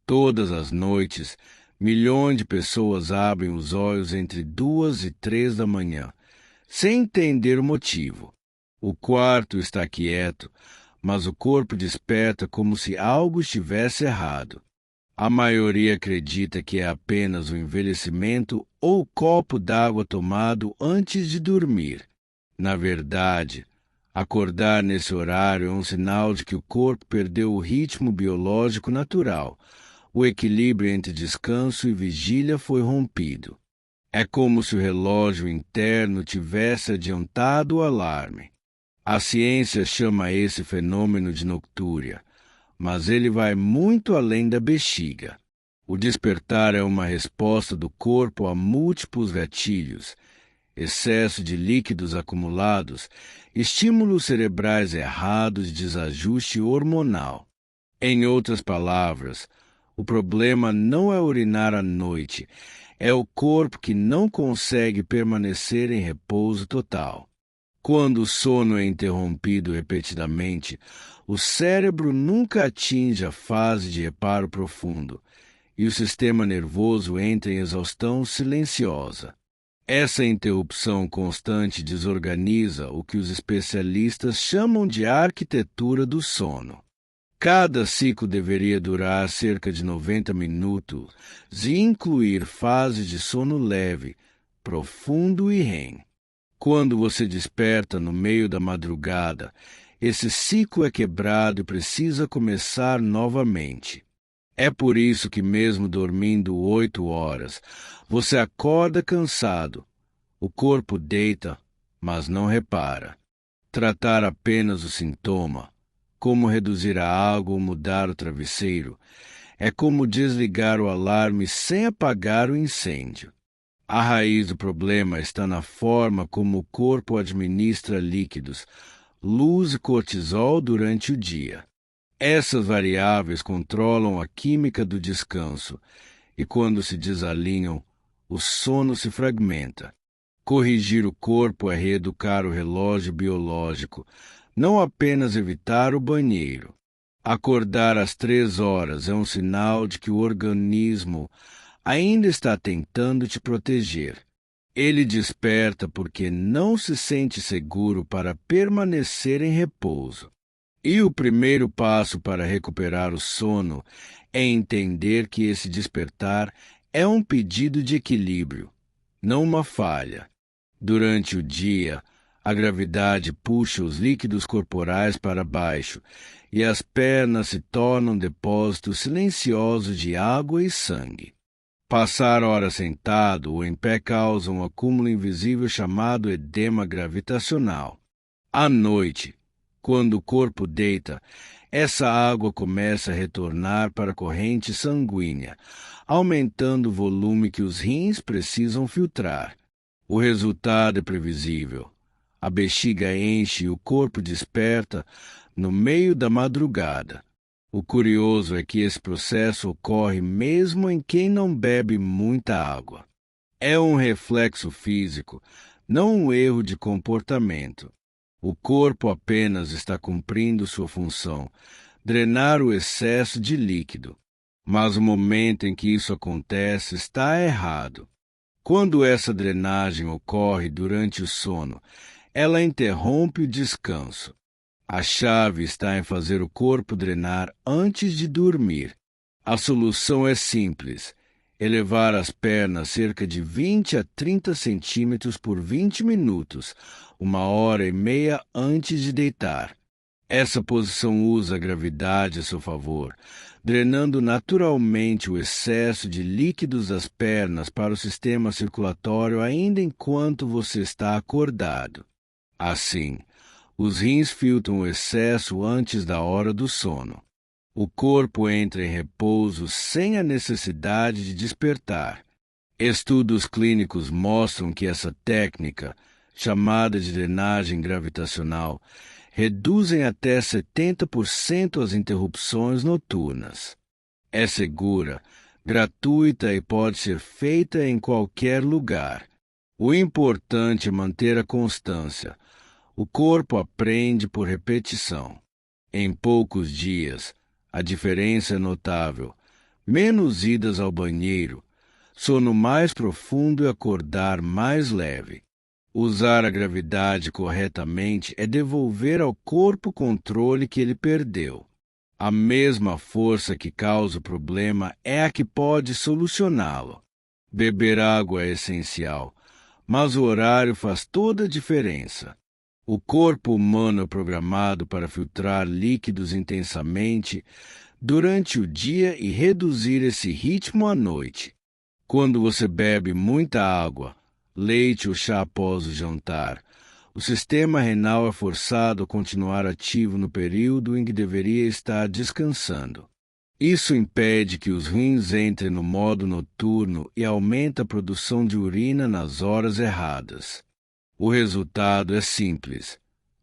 Todas as noites, milhões de pessoas abrem os olhos entre 2 e 3 da manhã, sem entender o motivo. O quarto está quieto, mas o corpo desperta como se algo estivesse errado. A maioria acredita que é apenas o envelhecimento ou o copo d'água tomado antes de dormir. Na verdade, acordar nesse horário é um sinal de que o corpo perdeu o ritmo biológico natural. O equilíbrio entre descanso e vigília foi rompido. É como se o relógio interno tivesse adiantado o alarme. A ciência chama esse fenômeno de noctúria, mas ele vai muito além da bexiga. O despertar é uma resposta do corpo a múltiplos gatilhos, excesso de líquidos acumulados, estímulos cerebrais errados e desajuste hormonal. Em outras palavras, o problema não é urinar à noite, é o corpo que não consegue permanecer em repouso total. Quando o sono é interrompido repetidamente, o cérebro nunca atinge a fase de reparo profundo e o sistema nervoso entra em exaustão silenciosa. Essa interrupção constante desorganiza o que os especialistas chamam de arquitetura do sono. Cada ciclo deveria durar cerca de 90 minutos e incluir fases de sono leve, profundo e REM. Quando você desperta no meio da madrugada, esse ciclo é quebrado e precisa começar novamente. É por isso que, mesmo dormindo 8 horas, você acorda cansado. O corpo deita, mas não repara. Tratar apenas o sintoma, como reduzir a água ou mudar o travesseiro, é como desligar o alarme sem apagar o incêndio. A raiz do problema está na forma como o corpo administra líquidos, luz e cortisol durante o dia. Essas variáveis controlam a química do descanso e, quando se desalinham, o sono se fragmenta. Corrigir o corpo é reeducar o relógio biológico, não apenas evitar o banheiro. Acordar às 3 horas é um sinal de que o organismo ainda está tentando te proteger. Ele desperta porque não se sente seguro para permanecer em repouso. E o primeiro passo para recuperar o sono é entender que esse despertar é um pedido de equilíbrio, não uma falha. Durante o dia, a gravidade puxa os líquidos corporais para baixo e as pernas se tornam depósitos silenciosos de água e sangue. Passar horas sentado ou em pé causa um acúmulo invisível chamado edema gravitacional. À noite, quando o corpo deita, essa água começa a retornar para a corrente sanguínea, aumentando o volume que os rins precisam filtrar. O resultado é previsível. A bexiga enche e o corpo desperta no meio da madrugada. O curioso é que esse processo ocorre mesmo em quem não bebe muita água. É um reflexo físico, não um erro de comportamento. O corpo apenas está cumprindo sua função, drenar o excesso de líquido. Mas o momento em que isso acontece está errado. Quando essa drenagem ocorre durante o sono, ela interrompe o descanso. A chave está em fazer o corpo drenar antes de dormir. A solução é simples: elevar as pernas cerca de 20 a 30 centímetros por 20 minutos, 1h30 antes de deitar. Essa posição usa a gravidade a seu favor, drenando naturalmente o excesso de líquidos das pernas para o sistema circulatório ainda enquanto você está acordado. Assim, os rins filtram o excesso antes da hora do sono. O corpo entra em repouso sem a necessidade de despertar. Estudos clínicos mostram que essa técnica, chamada de drenagem gravitacional, reduzem até 70% as interrupções noturnas. É segura, gratuita e pode ser feita em qualquer lugar. O importante é manter a constância. O corpo aprende por repetição. Em poucos dias, a diferença é notável, menos idas ao banheiro, sono mais profundo e acordar mais leve. Usar a gravidade corretamente é devolver ao corpo o controle que ele perdeu. A mesma força que causa o problema é a que pode solucioná-lo. Beber água é essencial, mas o horário faz toda a diferença. O corpo humano é programado para filtrar líquidos intensamente durante o dia e reduzir esse ritmo à noite. Quando você bebe muita água, leite ou chá após o jantar, o sistema renal é forçado a continuar ativo no período em que deveria estar descansando. Isso impede que os rins entrem no modo noturno e aumenta a produção de urina nas horas erradas. O resultado é simples.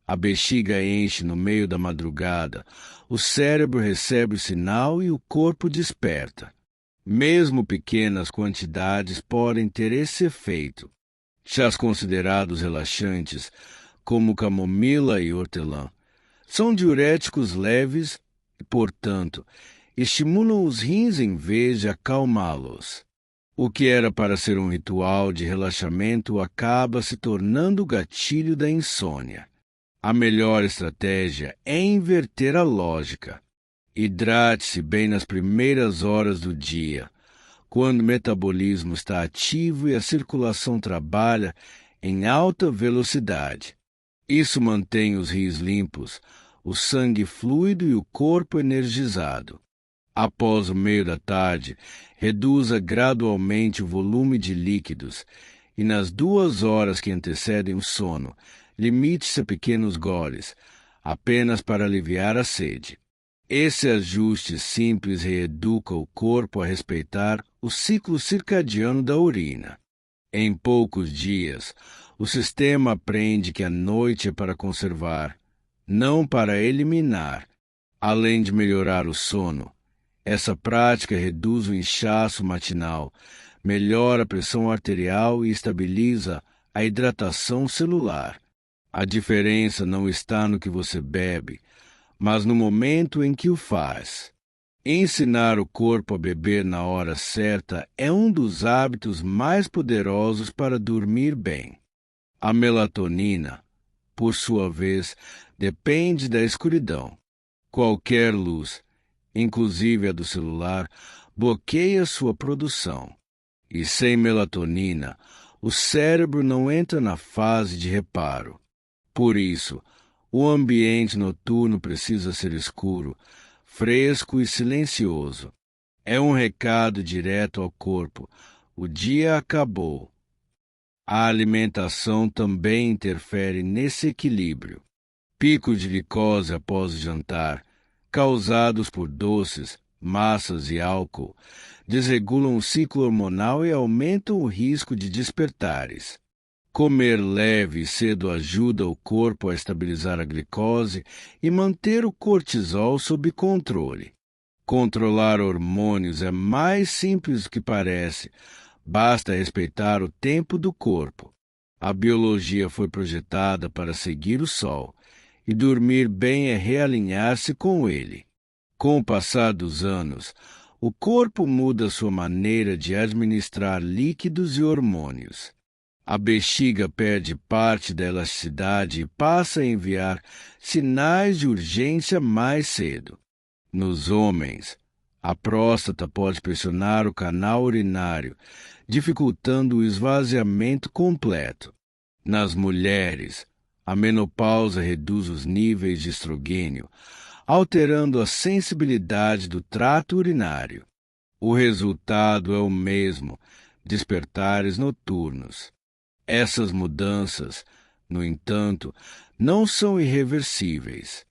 A bexiga enche no meio da madrugada, o cérebro recebe o sinal e o corpo desperta. Mesmo pequenas quantidades podem ter esse efeito. Chás considerados relaxantes, como camomila e hortelã, são diuréticos leves e, portanto, estimulam os rins em vez de acalmá-los. O que era para ser um ritual de relaxamento acaba se tornando o gatilho da insônia. A melhor estratégia é inverter a lógica. Hidrate-se bem nas primeiras horas do dia, quando o metabolismo está ativo e a circulação trabalha em alta velocidade. Isso mantém os rins limpos, o sangue fluido e o corpo energizado. Após o meio da tarde, reduza gradualmente o volume de líquidos e, nas 2 horas que antecedem o sono, limite-se a pequenos goles, apenas para aliviar a sede. Esse ajuste simples reeduca o corpo a respeitar o ciclo circadiano da urina. Em poucos dias, o sistema aprende que a noite é para conservar, não para eliminar. Além de melhorar o sono, essa prática reduz o inchaço matinal, melhora a pressão arterial e estabiliza a hidratação celular. A diferença não está no que você bebe, mas no momento em que o faz. Ensinar o corpo a beber na hora certa é um dos hábitos mais poderosos para dormir bem. A melatonina, por sua vez, depende da escuridão. Qualquer luz, inclusive a do celular, bloqueia sua produção. E sem melatonina, o cérebro não entra na fase de reparo. Por isso, o ambiente noturno precisa ser escuro, fresco e silencioso. É um recado direto ao corpo: o dia acabou. A alimentação também interfere nesse equilíbrio. Picos de glicose após o jantar, causados por doces, massas e álcool, desregulam o ciclo hormonal e aumentam o risco de despertares. Comer leve e cedo ajuda o corpo a estabilizar a glicose e manter o cortisol sob controle. Controlar hormônios é mais simples do que parece. Basta respeitar o tempo do corpo. A biologia foi projetada para seguir o sol, e dormir bem é realinhar-se com ele. Com o passar dos anos, o corpo muda sua maneira de administrar líquidos e hormônios. A bexiga perde parte da elasticidade e passa a enviar sinais de urgência mais cedo. Nos homens, a próstata pode pressionar o canal urinário, dificultando o esvaziamento completo. Nas mulheres, a menopausa reduz os níveis de estrogênio, alterando a sensibilidade do trato urinário. O resultado é o mesmo: despertares noturnos. Essas mudanças, no entanto, não são irreversíveis.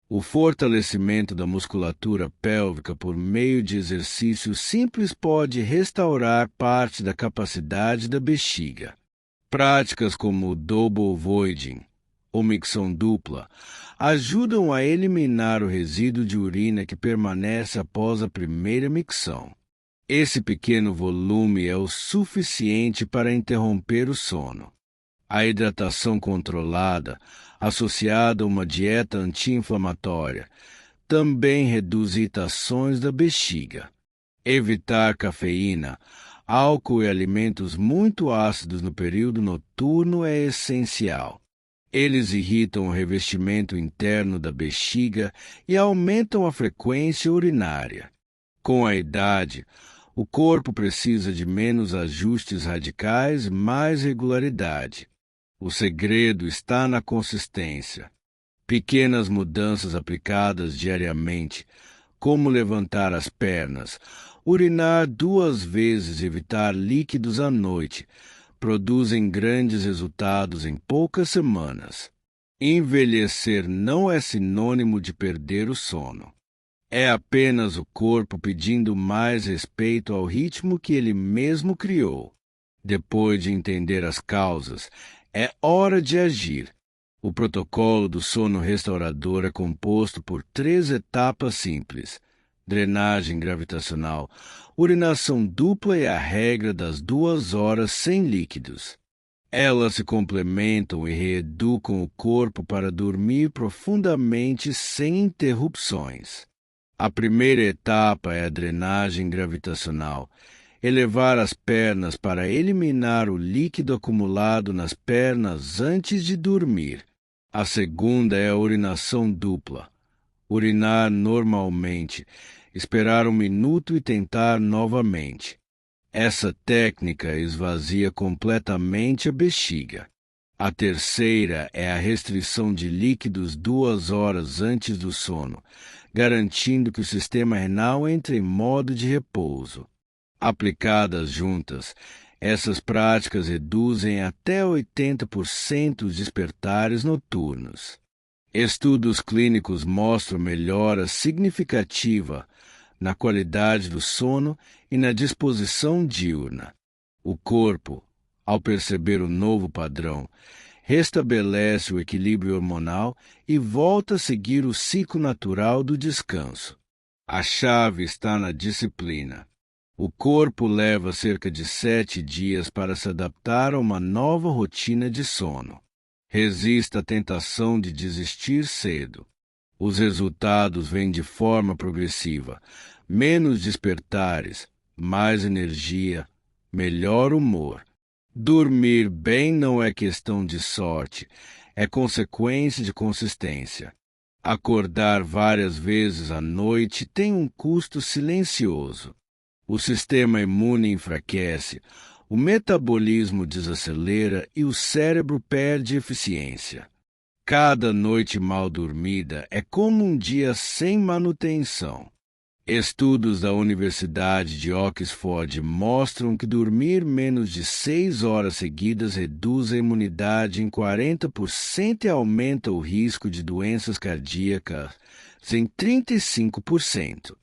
O fortalecimento da musculatura pélvica por meio de exercícios simples pode restaurar parte da capacidade da bexiga. Práticas como o double voiding, ou micção dupla, ajudam a eliminar o resíduo de urina que permanece após a primeira micção. Esse pequeno volume é o suficiente para interromper o sono. A hidratação controlada, associada a uma dieta anti-inflamatória, também reduz irritações da bexiga. Evitar cafeína, álcool e alimentos muito ácidos no período noturno é essencial. Eles irritam o revestimento interno da bexiga e aumentam a frequência urinária. Com a idade, o corpo precisa de menos ajustes radicais e mais regularidade. O segredo está na consistência. Pequenas mudanças aplicadas diariamente, como levantar as pernas, urinar 2 vezes e evitar líquidos à noite, produzem grandes resultados em poucas semanas. Envelhecer não é sinônimo de perder o sono. É apenas o corpo pedindo mais respeito ao ritmo que ele mesmo criou. Depois de entender as causas, é hora de agir. O protocolo do sono restaurador é composto por 3 etapas simples: drenagem gravitacional, urinação dupla e a regra das 2 horas sem líquidos. Elas se complementam e reeducam o corpo para dormir profundamente sem interrupções. A primeira etapa é a drenagem gravitacional, elevar as pernas para eliminar o líquido acumulado nas pernas antes de dormir. A segunda é a urinação dupla. Urinar normalmente, esperar 1 minuto e tentar novamente. Essa técnica esvazia completamente a bexiga. A terceira é a restrição de líquidos 2 horas antes do sono, garantindo que o sistema renal entre em modo de repouso. Aplicadas juntas, essas práticas reduzem até 80% os despertares noturnos. Estudos clínicos mostram melhora significativa na qualidade do sono e na disposição diurna. O corpo, ao perceber o novo padrão, restabelece o equilíbrio hormonal e volta a seguir o ciclo natural do descanso. A chave está na disciplina. O corpo leva cerca de 7 dias para se adaptar a uma nova rotina de sono. Resista à tentação de desistir cedo. Os resultados vêm de forma progressiva. Menos despertares, mais energia, melhor humor. Dormir bem não é questão de sorte, é consequência de consistência. Acordar várias vezes à noite tem um custo silencioso. O sistema imune enfraquece, o metabolismo desacelera e o cérebro perde eficiência. Cada noite mal dormida é como um dia sem manutenção. Estudos da Universidade de Oxford mostram que dormir menos de 6 horas seguidas reduz a imunidade em 40% e aumenta o risco de doenças cardíacas em 35%.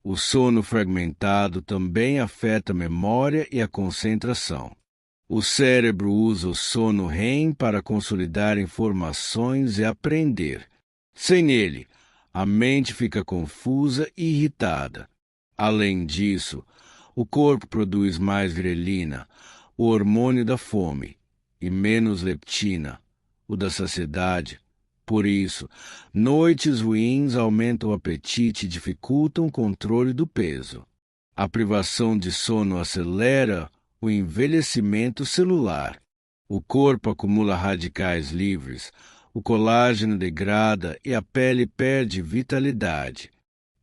O sono fragmentado também afeta a memória e a concentração. O cérebro usa o sono REM para consolidar informações e aprender. Sem ele, a mente fica confusa e irritada. Além disso, o corpo produz mais grelina, o hormônio da fome, e menos leptina, o da saciedade. Por isso, noites ruins aumentam o apetite e dificultam o controle do peso. A privação de sono acelera o envelhecimento celular. O corpo acumula radicais livres, o colágeno degrada e a pele perde vitalidade.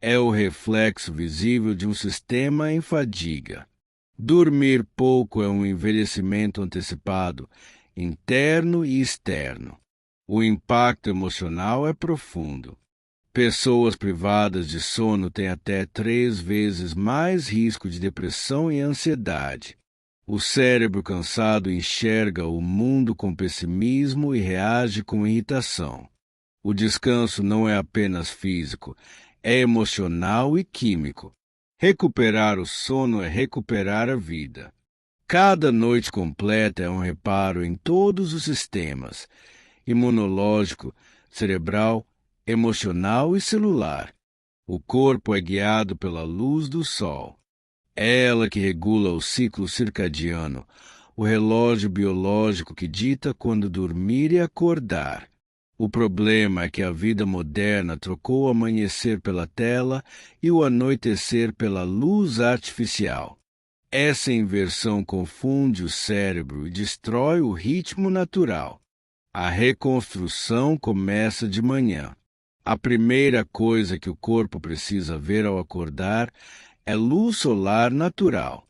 É o reflexo visível de um sistema em fadiga. Dormir pouco é um envelhecimento antecipado, interno e externo. O impacto emocional é profundo. Pessoas privadas de sono têm até 3 vezes mais risco de depressão e ansiedade. O cérebro cansado enxerga o mundo com pessimismo e reage com irritação. O descanso não é apenas físico, é emocional e químico. Recuperar o sono é recuperar a vida. Cada noite completa é um reparo em todos os sistemas: imunológico, cerebral, emocional e celular. O corpo é guiado pela luz do sol. É ela que regula o ciclo circadiano, o relógio biológico que dita quando dormir e acordar. O problema é que a vida moderna trocou o amanhecer pela tela e o anoitecer pela luz artificial. Essa inversão confunde o cérebro e destrói o ritmo natural. A reconstrução começa de manhã. A primeira coisa que o corpo precisa ver ao acordar é luz solar natural.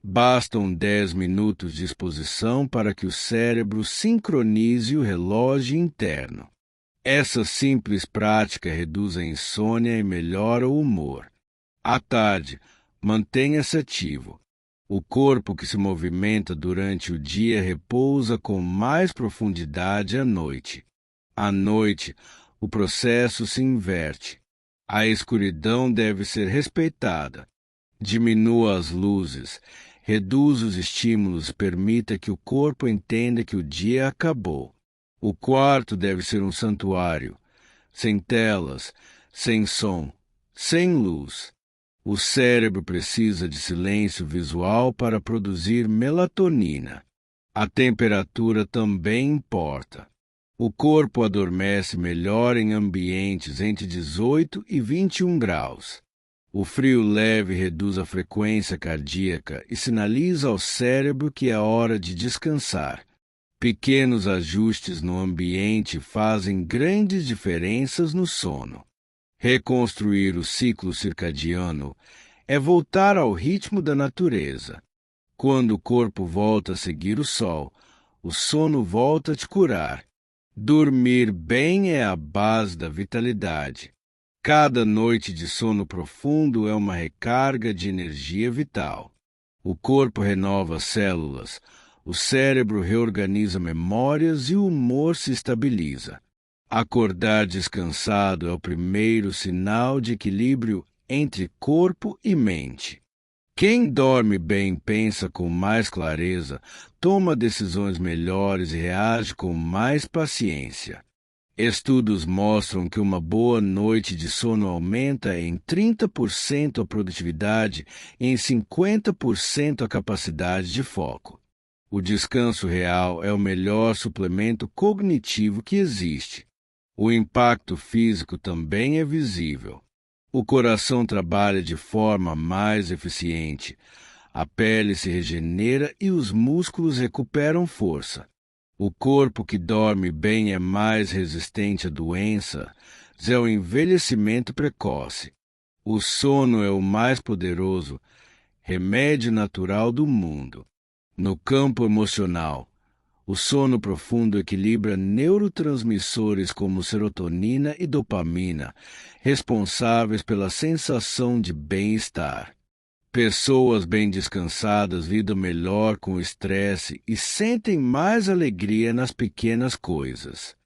Bastam 10 minutos de exposição para que o cérebro sincronize o relógio interno. Essa simples prática reduz a insônia e melhora o humor. À tarde, mantenha-se ativo. O corpo que se movimenta durante o dia repousa com mais profundidade à noite. À noite, o processo se inverte. A escuridão deve ser respeitada. Diminua as luzes, reduza os estímulos e permita que o corpo entenda que o dia acabou. O quarto deve ser um santuário, sem telas, sem som, sem luz. O cérebro precisa de silêncio visual para produzir melatonina. A temperatura também importa. O corpo adormece melhor em ambientes entre 18 e 21 graus. O frio leve reduz a frequência cardíaca e sinaliza ao cérebro que é hora de descansar. Pequenos ajustes no ambiente fazem grandes diferenças no sono. Reconstruir o ciclo circadiano é voltar ao ritmo da natureza. Quando o corpo volta a seguir o sol, o sono volta a te curar. Dormir bem é a base da vitalidade. Cada noite de sono profundo é uma recarga de energia vital. O corpo renova células, o cérebro reorganiza memórias e o humor se estabiliza. Acordar descansado é o primeiro sinal de equilíbrio entre corpo e mente. Quem dorme bem pensa com mais clareza, toma decisões melhores e reage com mais paciência. Estudos mostram que uma boa noite de sono aumenta em 30% a produtividade e em 50% a capacidade de foco. O descanso real é o melhor suplemento cognitivo que existe. O impacto físico também é visível. O coração trabalha de forma mais eficiente, a pele se regenera e os músculos recuperam força. O corpo que dorme bem é mais resistente a doenças e ao envelhecimento precoce. O sono é o mais poderoso remédio natural do mundo. No campo emocional, o sono profundo equilibra neurotransmissores como serotonina e dopamina, responsáveis pela sensação de bem-estar. Pessoas bem descansadas lidam melhor com o estresse e sentem mais alegria nas pequenas coisas.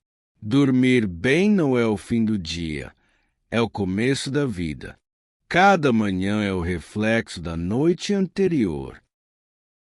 Dormir bem não é o fim do dia, é o começo da vida. Cada manhã é o reflexo da noite anterior.